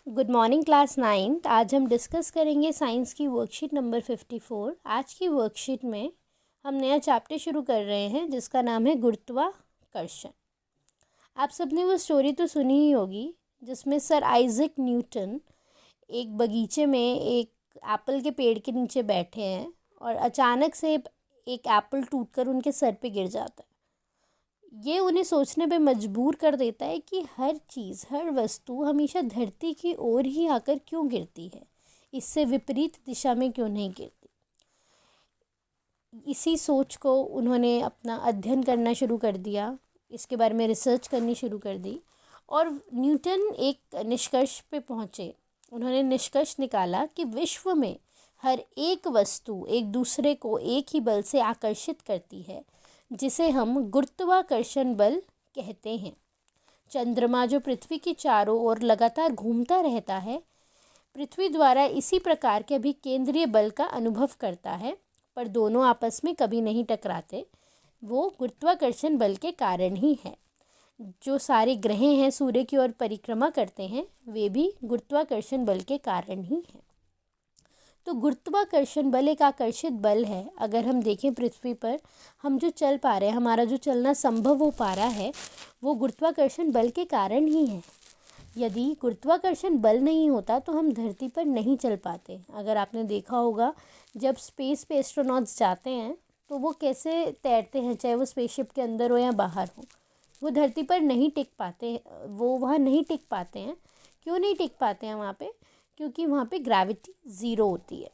Good morning class 9th। आज हम discuss करेंगे साइंस की वर्कशीट नंबर 54। आज की वर्कशीट में हम नया चैप्टर शुरू कर रहे हैं जिसका नाम है गुरुत्वाकर्षण। आप सबने वो स्टोरी तो सुनी ही होगी जिसमें सर आइजैक न्यूटन एक बगीचे में एक एप्पल के पेड़ के नीचे बैठे हैं और अचानक से एक एप्पल टूटकर उनके सर पे गिर जाता है। ये उन्हें सोचने पे मजबूर कर देता है कि हर चीज़, हर वस्तु हमेशा धरती की ओर ही आकर क्यों गिरती है, इससे विपरीत दिशा में क्यों नहीं गिरती। इसी सोच को उन्होंने अपना अध्ययन करना शुरू कर दिया, इसके बारे में रिसर्च करनी शुरू कर दी और न्यूटन एक निष्कर्ष पे पहुँचे। उन्होंने निष्कर्ष निकाला कि विश्व में हर एक वस्तु एक दूसरे को एक ही बल से आकर्षित करती है जिसे हम गुरुत्वाकर्षण बल कहते हैं। चंद्रमा जो पृथ्वी के चारों ओर लगातार घूमता रहता है, पृथ्वी द्वारा इसी प्रकार के अभिकेंद्रीय बल का अनुभव करता है, पर दोनों आपस में कभी नहीं टकराते। वो गुरुत्वाकर्षण बल के कारण ही है। जो सारे ग्रह हैं सूर्य की ओर परिक्रमा करते हैं, वे भी गुरुत्वाकर्षण बल के कारण ही हैं। तो गुरुत्वाकर्षण बल एक आकर्षित बल है। अगर हम देखें पृथ्वी पर हम जो चल पा रहे हैं, हमारा जो चलना संभव हो पा रहा है, वो गुरुत्वाकर्षण बल के कारण ही है। यदि गुरुत्वाकर्षण बल नहीं होता तो हम धरती पर नहीं चल पाते। अगर आपने देखा होगा जब स्पेस पे एस्ट्रोनॉट्स जाते हैं तो वो कैसे तैरते हैं, चाहे वो स्पेसशिप के अंदर हो या बाहर हो, वो धरती पर नहीं टिक पाते, वो वहाँ नहीं टिक पाते हैं। क्यों नहीं टिक पाते हैं वहाँ पे? क्योंकि वहाँ पे ग्रेविटी ज़ीरो होती है।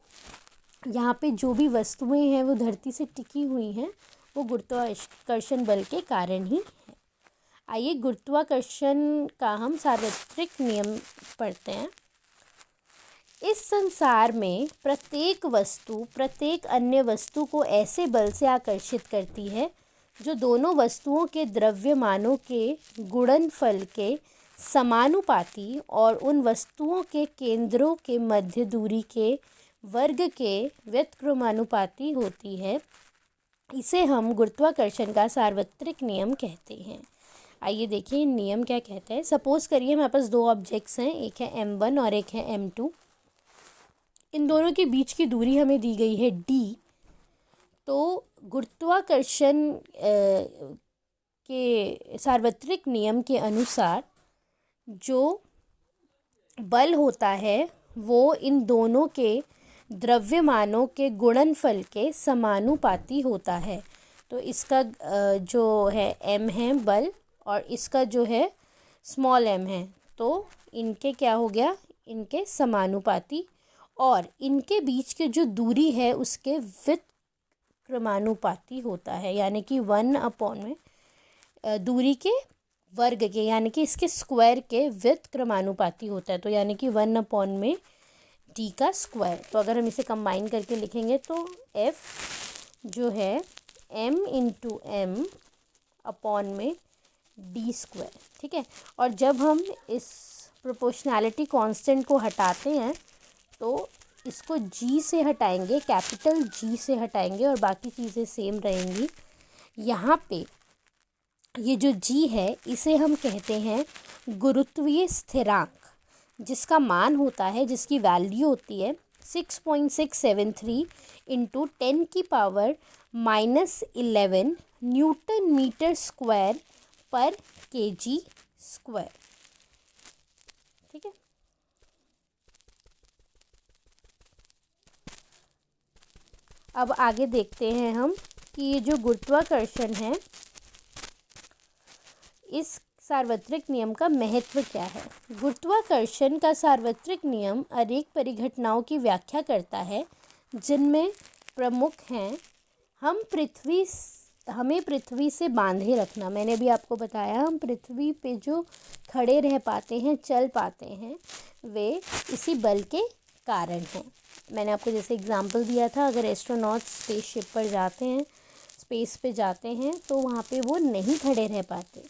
यहाँ पे जो भी वस्तुएं हैं वो धरती से टिकी हुई हैं, वो गुरुत्वाकर्षण बल के कारण ही है। आइए गुरुत्वाकर्षण का हम सार्वत्रिक नियम पढ़ते हैं। इस संसार में प्रत्येक वस्तु प्रत्येक अन्य वस्तु को ऐसे बल से आकर्षित करती है जो दोनों वस्तुओं के द्रव्यमानों के गुणनफल के समानुपाती और उन वस्तुओं के केंद्रों के मध्य दूरी के वर्ग के व्युत्क्रमानुपाती होती है। इसे हम गुरुत्वाकर्षण का सार्वत्रिक नियम कहते हैं। आइए देखिए नियम क्या कहता है। सपोज करिए हमारे पास दो ऑब्जेक्ट्स हैं, एक है m1 और एक है m2। इन दोनों के बीच की दूरी हमें दी गई है d। तो गुरुत्वाकर्षण के सार्वत्रिक नियम के अनुसार जो बल होता है वो इन दोनों के द्रव्यमानों के गुणनफल के समानुपाती होता है। तो इसका जो है m है बल और इसका जो है स्मॉल m है, तो इनके क्या हो गया, इनके समानुपाती, और इनके बीच के जो दूरी है उसके व्युत्क्रमानुपाती होता है, यानी कि 1 में दूरी के वर्ग के, यानी कि इसके स्क्वायर के व्युत्क्रमानुपाती होता है। तो यानी कि 1 में d का स्क्वायर। तो अगर हम इसे कंबाइन करके लिखेंगे तो f जो है m इंटू m अपॉन में d स्क्वायर, ठीक है। और जब हम इस प्रोपोर्शनैलिटी कांस्टेंट को हटाते हैं तो इसको g से हटाएंगे, कैपिटल G से हटाएंगे और बाकी चीज़ें सेम रहेंगी। यहाँ पे ये जो g है इसे हम कहते हैं गुरुत्वीय स्थिरांक, जिसका मान होता है, जिसकी वैल्यू होती है 6.673 इंटू 10⁻⁻11 न्यूटन मीटर स्क्वायर पर kg स्क्वायर, ठीक है। अब आगे देखते हैं हम कि ये जो गुरुत्वाकर्षण है, इस सार्वत्रिक नियम का महत्व क्या है। गुरुत्वाकर्षण का सार्वत्रिक नियम अनेक परिघटनाओं की व्याख्या करता है, जिनमें प्रमुख हैं हमें पृथ्वी से बांधे रखना। मैंने अभी आपको बताया हम पृथ्वी पे जो खड़े रह पाते हैं, चल पाते हैं, वे इसी बल के कारण हैं। मैंने आपको जैसे एग्जाम्पल दिया था, अगर एस्ट्रोनॉट्स स्पेसशिप पर जाते हैं, स्पेस पे जाते हैं, तो वहाँ पे वो नहीं खड़े रह पाते।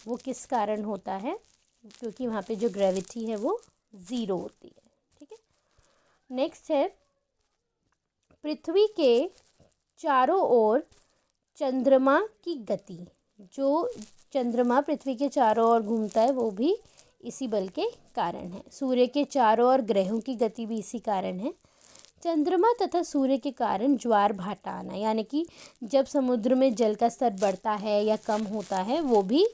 वो किस कारण होता है? क्योंकि वहाँ पे जो ग्रेविटी है वो ज़ीरो होती है, ठीक है। नेक्स्ट है पृथ्वी के चारों ओर चंद्रमा की गति। जो चंद्रमा पृथ्वी के चारों ओर घूमता है वो भी इसी बल के कारण है। सूर्य के चारों ओर ग्रहों की गति भी इसी कारण है। चंद्रमा तथा सूर्य के कारण ज्वार भाटा आना, यानी कि जब समुद्र में जल का स्तर बढ़ता है या कम होता है वो भी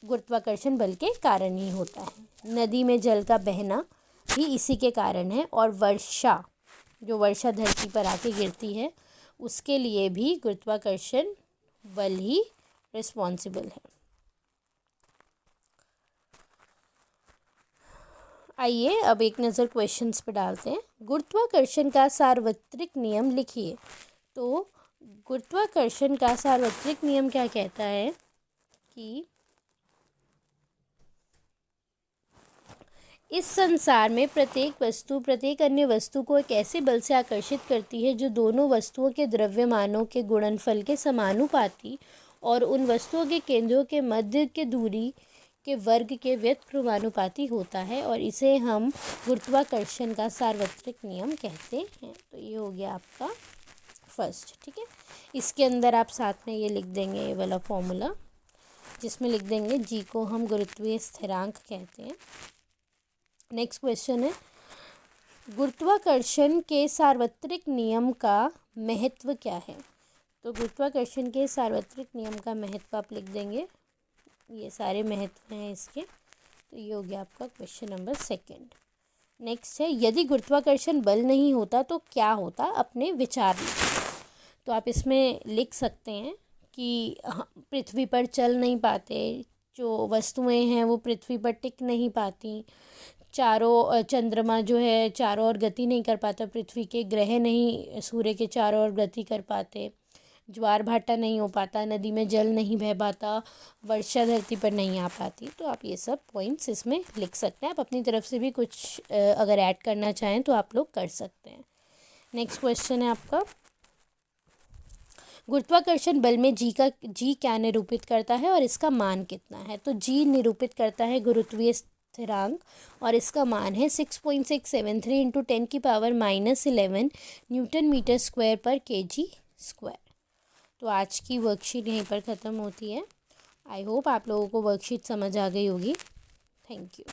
गुरुत्वाकर्षण बल के कारण ही होता है। नदी में जल का बहना भी इसी के कारण है। और वर्षा, जो वर्षा धरती पर आके गिरती है, उसके लिए भी गुरुत्वाकर्षण बल ही रिस्पॉन्सिबल है। आइए अब एक नज़र क्वेश्चंस पे डालते हैं। गुरुत्वाकर्षण का सार्वत्रिक नियम लिखिए। तो गुरुत्वाकर्षण का सार्वत्रिक नियम क्या कहता है कि इस संसार में प्रत्येक वस्तु प्रत्येक अन्य वस्तु को एक ऐसे बल से आकर्षित करती है जो दोनों वस्तुओं के द्रव्यमानों के गुणनफल के समानुपाती और उन वस्तुओं के केंद्रों के मध्य के दूरी के वर्ग के व्युत्क्रमानुपाती होता है, और इसे हम गुरुत्वाकर्षण का सार्वत्रिक नियम कहते हैं। तो ये हो गया आपका फर्स्ट। ठीक है, इसके अंदर आप साथ में ये लिख देंगे, ये वाला फॉर्मूला, जिसमें लिख देंगे जी को हम गुरुत्वीय स्थिरांक कहते हैं। नेक्स्ट क्वेश्चन है, गुरुत्वाकर्षण के सार्वत्रिक नियम का महत्व क्या है। तो गुरुत्वाकर्षण के सार्वत्रिक नियम का महत्व आप लिख देंगे, ये सारे महत्व हैं इसके। तो ये हो गया आपका क्वेश्चन नंबर सेकंड। नेक्स्ट है, यदि गुरुत्वाकर्षण बल नहीं होता तो क्या होता, अपने विचार लिखिए। तो आप इसमें लिख सकते हैं कि पृथ्वी पर चल नहीं पाते, जो वस्तुएं हैं वो पृथ्वी पर टिक नहीं पाती, चारों चंद्रमा जो है चारों ओर गति नहीं कर पाता, पृथ्वी के ग्रह नहीं सूर्य के चारों ओर गति कर पाते, ज्वार भाटा नहीं हो पाता, नदी में जल नहीं बह पाता, वर्षा धरती पर नहीं आ पाती। तो आप ये सब पॉइंट्स इसमें लिख सकते हैं। आप अपनी तरफ से भी कुछ अगर ऐड करना चाहें तो आप लोग कर सकते हैं। नेक्स्ट क्वेश्चन है आपका, गुरुत्वाकर्षण बल में जी क्या निरूपित करता है और इसका मान कितना है। तो जी निरूपित करता है गुरुत्वीय स्थिरांक, और इसका मान है 6.673 इंटू 10⁻⁻11 न्यूटन मीटर स्क्वायर पर kg स्क्वायर। तो आज की वर्कशीट यहीं पर ख़त्म होती है। आई होप आप लोगों को वर्कशीट समझ आ गई होगी। Thank you.